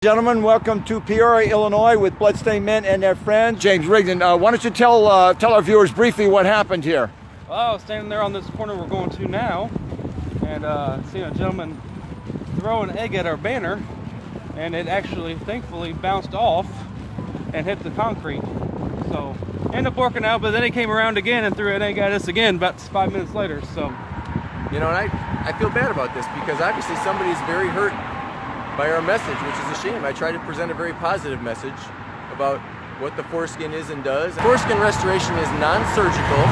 Gentlemen, welcome to Peoria, Illinois with Bloodstained Men and Their Friends. James Rigdon, why don't you tell our viewers briefly what happened here? Well, I was standing there on this corner we're going to now, and seeing a gentleman throw an egg at our banner, and it actually, thankfully, bounced off and hit the concrete. So, ended up working out, but then he came around again and threw an egg at us again about 5 minutes later, so. You know, and I feel bad about this because obviously somebody's very hurt by our message, which is a shame. I try to present a very positive message about what the foreskin is and does. Foreskin restoration is non-surgical.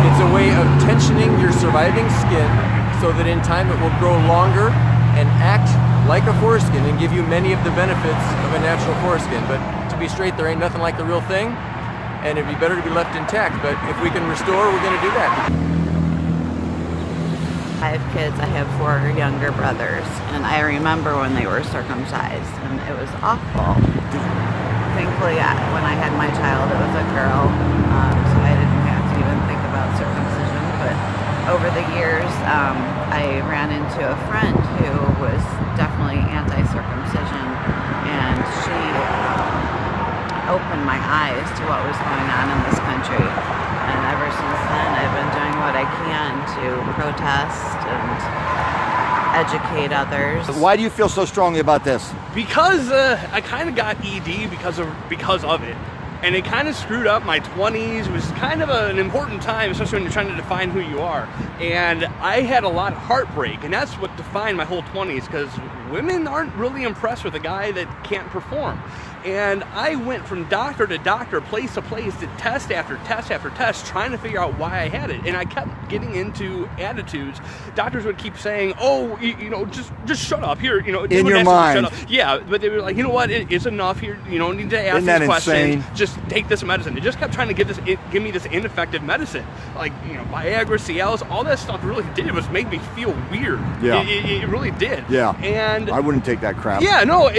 It's a way of tensioning your surviving skin so that in time it will grow longer and act like a foreskin and give you many of the benefits of a natural foreskin. But to be straight, there ain't nothing like the real thing, and it'd be better to be left intact. But if we can restore, we're going to do that. I have kids. I have 4 younger brothers, and I remember when they were circumcised, and it was awful. Thankfully, when I had my child, it was a girl, so I didn't have to even think about circumcision. But over the years, I ran into a friend who was definitely anti-circumcision, and she opened my eyes to what was going on in this country. And ever since then, I've been doing what I can to protest and educate others. Why do you feel so strongly about this? Because I kind of got ED because of it. And it kind of screwed up my 20s. It was kind of an important time, especially when you're trying to define who you are. And I had a lot of heartbreak, and that's what defined my whole 20s, because women aren't really impressed with a guy that can't perform. And I went from doctor to doctor, place to place, to test after test after test, trying to figure out why I had it. And I kept getting into attitudes. Doctors would keep saying, "Oh, you know, just shut up here." You know, in your mind. Shut up. Yeah, but they were like, "You know what? It's enough here. You don't need to ask Isn't that these questions. insane? Just take this medicine." They just kept trying to give me this ineffective medicine, like, you know, Viagra, Cialis, all that stuff. Really did was make me feel weird. Yeah, it really did. Yeah, and I wouldn't take that crap. Yeah, no,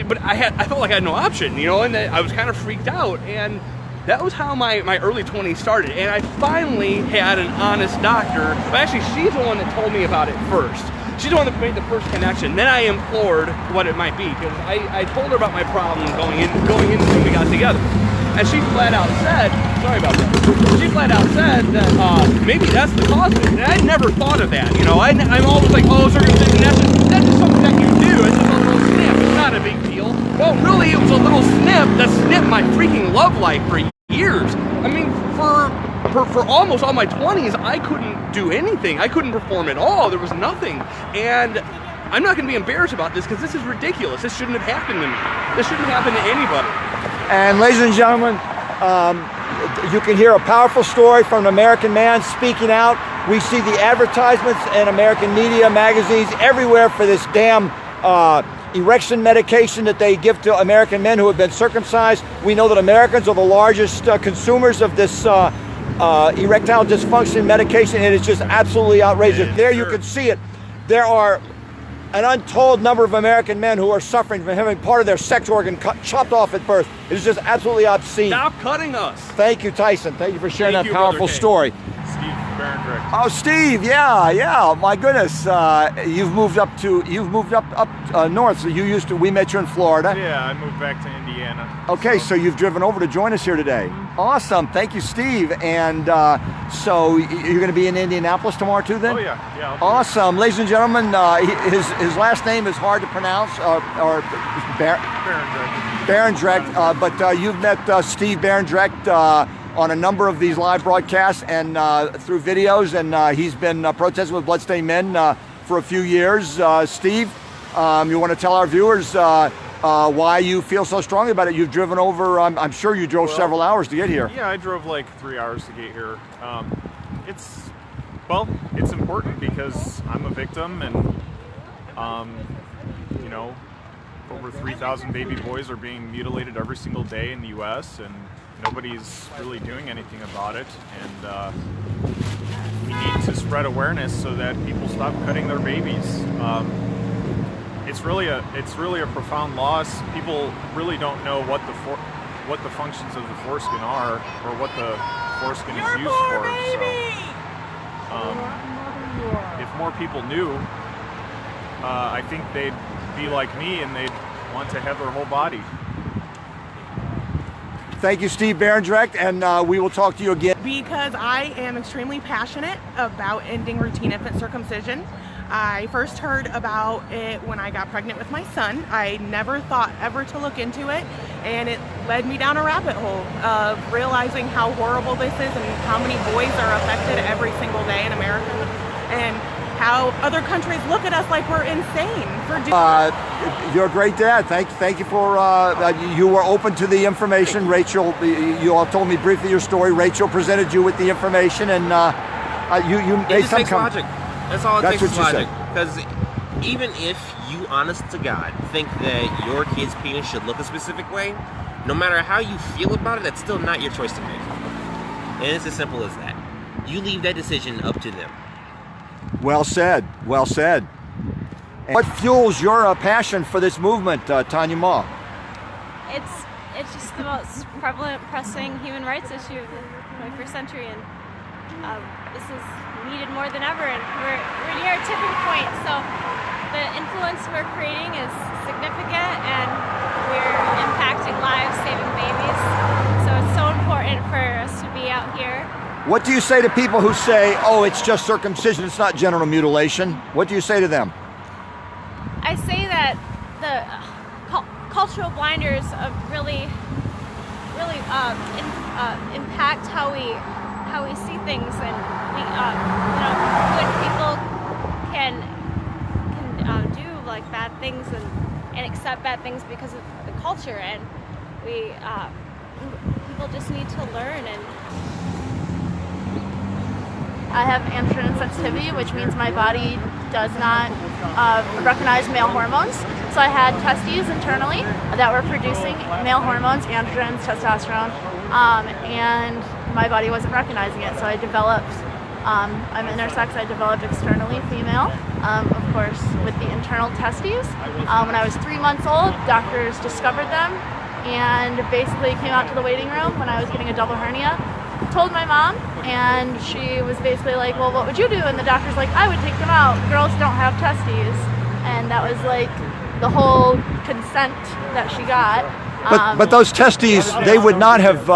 but I felt like I had no option, you know, and I was kind of freaked out, and that was how my early 20s started. And I finally had an honest doctor. But actually, she's the one that told me about it first. She's the one that made the first connection. Then I implored what it might be, because I told her about my problem going in when we got together. And she flat out said, sorry about that, she flat out said that maybe that's the cause of it. And I never thought of that, you know. I'm always like, oh, circumcision, that's just something that you do. It's just a little snip. It's not a big deal. Well, really, it was a little snip that snipped my freaking love life for years. I mean, for almost all my 20s, I couldn't do anything. I couldn't perform at all. There was nothing. And I'm not going to be embarrassed about this, because this is ridiculous. This shouldn't have happened to me. This shouldn't happen to anybody. And ladies and gentlemen, you can hear a powerful story from an American man speaking out. We see the advertisements in American media, magazines, everywhere for this damn erection medication that they give to American men who have been circumcised. We know that Americans are the largest consumers of this erectile dysfunction medication. It is just absolutely outrageous. There you can see it. There are an untold number of American men who are suffering from having part of their sex organ chopped off at birth. It is just absolutely obscene. Stop cutting us. Thank you, Tyson. Thank you for sharing that Thank you, powerful story. Steve Barendregt. Oh, Steve, yeah. My goodness, you've moved up north. So we met you in Florida. Yeah, I moved back to Indiana. Okay, so you've driven over to join us here today. Awesome, thank you, Steve. And so you're going to be in Indianapolis tomorrow too, then? Oh yeah. Awesome, ladies and gentlemen. His last name is hard to pronounce, or Barendregt. But you've met Steve Barendregt on a number of these live broadcasts and through videos, and he's been protesting with Bloodstained Men for a few years. Steve, you want to tell our viewers why you feel so strongly about it? You've driven over, I'm sure you drove several hours to get here. Yeah, I drove like 3 hours to get here. It's important because I'm a victim, and you know, over 3,000 baby boys are being mutilated every single day in the U.S., and nobody's really doing anything about it. And we need to spread awareness so that people stop cutting their babies. It's really a profound loss. People really don't know what the functions of the foreskin are, or what the foreskin is used for. So, if more people knew, I think they'd be like me, and they'd want to have their whole body. Thank you, Steve Barendregt, and we will talk to you again. Because I am extremely passionate about ending routine infant circumcision. I first heard about it when I got pregnant with my son. I never thought ever to look into it, and it led me down a rabbit hole of realizing how horrible this is and how many boys are affected every single day in America, and how other countries look at us like we're insane for doing You're a great dad. Thank you for you were open to the information. Rachel, you all told me briefly your story. Rachel presented you with the information, and you made some logic. That's all it That's takes is what you logic. Because even if you, honest to God, think that your kid's penis should look a specific way, no matter how you feel about it, that's still not your choice to make. And it's as simple as that. You leave that decision up to them. Well said. Well said. And what fuels your passion for this movement, Tanya Ma? It's just the most prevalent, pressing human rights issue of the 21st century, and this is needed more than ever. And we're near a tipping point. So the influence we're creating is significant, and we're impacting lives, saving babies. So it's so important for us to be out here. What do you say to people who say, "Oh, it's just circumcision; it's not genital mutilation"? What do you say to them? I say that the cultural blinders really impact how we see things, and we when people can do like bad things and accept bad things because of the culture, and people just need to learn. And I have androgen sensitivity, which means my body does not recognize male hormones. So I had testes internally that were producing male hormones, androgens, testosterone, and my body wasn't recognizing it. So I developed, I'm intersex, I developed externally female, of course, with the internal testes. When I was 3 months old, doctors discovered them and basically came out to the waiting room when I was getting a double hernia. Told my mom, and she was basically like, well, what would you do? And the doctor's like, I would take them out. Girls don't have testes. And that was like the whole consent that she got. But those testes, they would not have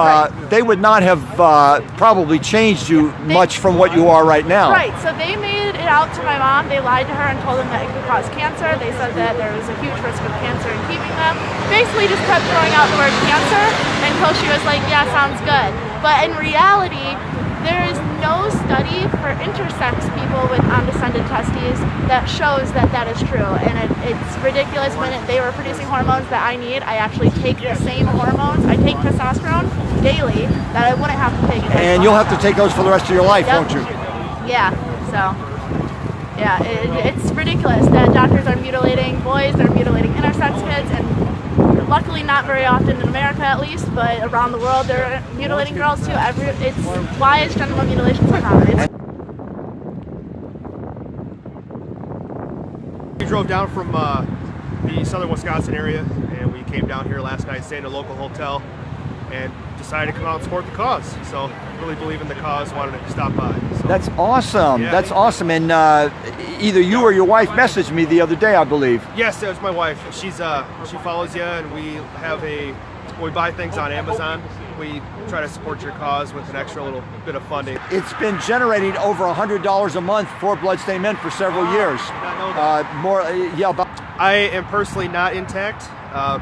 probably changed you much from what you are right now. Right. So they made it out to my mom. They lied to her and told them that it could cause cancer. They said that there was a huge risk of cancer in keeping them. Basically just kept throwing out the word cancer until she was like, yeah, sounds good. But in reality, there is no study for intersex people with undescended testes that shows that that is true. And it's ridiculous. When they were producing hormones that I need, I actually take the same hormones. I take testosterone daily that I wouldn't have to take. And you'll have to take those for the rest of your life, won't you? Yeah, so, yeah, it's ridiculous that doctors are mutilating boys, they're mutilating intersex kids, and luckily not very often in America at least, but around the world they're mutilating girls too. Why is genital mutilation so common? We drove down from the southern Wisconsin area, and we came down here last night, stayed in a local hotel, and decided to come out and support the cause. So really believe in the cause, wanted to stop by. So. That's awesome. Yeah. That's awesome. And either you or your wife messaged me the other day, I believe. Yes, it was my wife. She follows you, and we buy things on Amazon. We try to support your cause with an extra little bit of funding. It's been generating over $100 a month for Bloodstained Men for several years. I am personally not intact,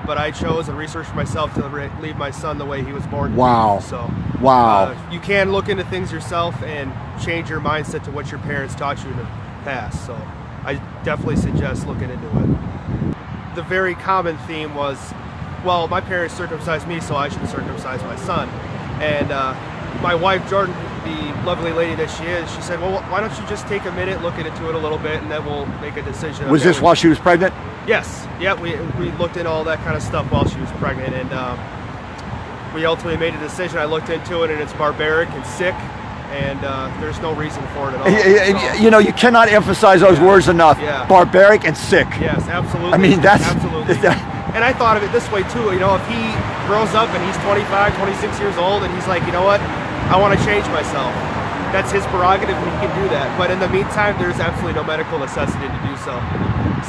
but I chose and researched for myself to leave my son the way he was born. Wow. So, wow. You can look into things yourself and change your mindset to what your parents taught you in the past. So I definitely suggest looking into it. The very common theme was, well, my parents circumcised me, so I should circumcise my son. And my wife, Jordan, the lovely lady that she is, she said, well, why don't you just take a minute, look into it a little bit, and then we'll make a decision. Was this while she was pregnant? Yes. Yeah, we looked into all that kind of stuff while she was pregnant, and we ultimately made a decision. I looked into it, and it's barbaric and sick, and there's no reason for it at all. You know, you cannot emphasize those words enough. Yeah. Barbaric and sick. Yes, absolutely. I mean, that's... Absolutely. And I thought of it this way, too. You know, if he grows up and he's 25, 26 years old, and he's like, you know what, I want to change myself. That's his prerogative, and he can do that. But in the meantime, there's absolutely no medical necessity to do so.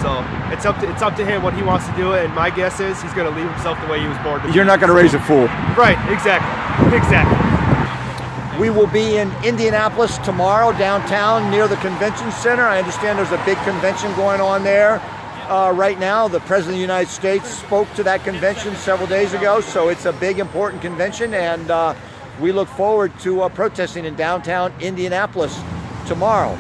So it's up to him what he wants to do it, and my guess is he's going to leave himself the way he was born to be. You're not going to raise a fool. Right, exactly. We will be in Indianapolis tomorrow, downtown, near the convention center. I understand there's a big convention going on there right now. The President of the United States spoke to that convention several days ago, so it's a big, important convention, and we look forward to protesting in downtown Indianapolis tomorrow.